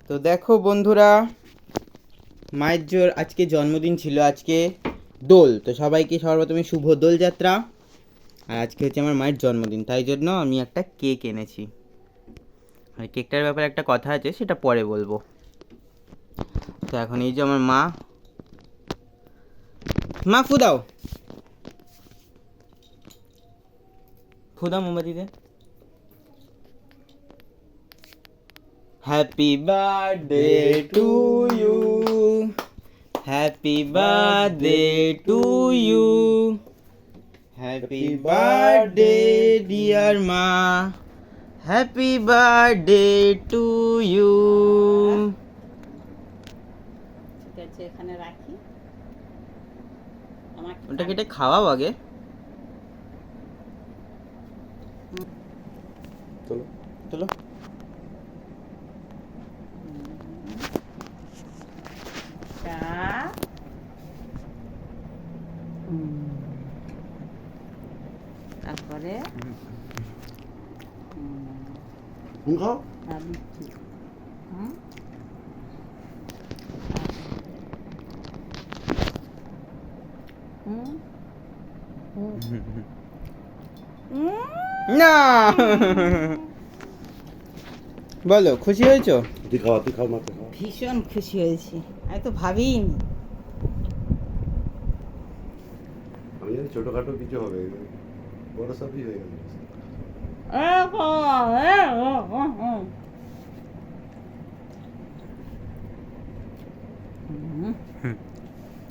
তো দেখো বন্ধুরা, মায়ের জোর আজকে জন্মদিন ছিল, আজকে দোল। তো সবাইকে সর্বপ্রথমে শুভ দোলযাত্রা। আর আজকে হচ্ছে আমার মায়ের জন্মদিন, তাই জন্য আমি একটা কেক এনেছি। আর কেকটার ব্যাপারে একটা কথা আছে, সেটা পরে বলবো। তো এখন এই যে আমার মা ফু দাও, মোমবাতিতে। Happy birthday to you, happy birthday to you, happy birthday dear মা, হ্যাপি বার্থডে টু ইউ। ঠিক আছে, এখানে রাখি। ওটা কেটে খাওয়াও আগে। চলো চলো। তারপরে খাও। না বলো, খুশি হয়েছো? তুই খাও মাকে খাও। ভীষণ খুশি হয়েছি, আমি তো ভাবিনি। আমি জানি ছোটখাটো কিছু হবে, বড় সবই হয়ে গেল।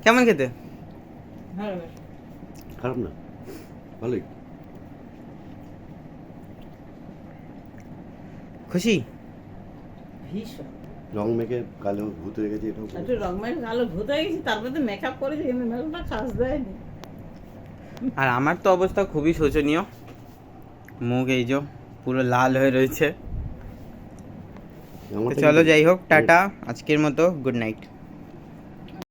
কেমন খেতে? খারাপ না, ভালোই। খুশি? ভীষণ রং মেখে কালো ভূত হয়ে গেছে, এটাও একটু রংমের কালো ভূত হয়ে গেছি, তারপরে তো মেকআপ করেছি, কিন্তু মেকআপটা কাজ দেয়নি। আর আমার তো অবস্থা খুবই শোচনীয়, মুখ এই যে পুরো লাল হয়ে রয়েছে। তো চলো, যাই হোক, টাটা, আজকের মতো গুড নাইট।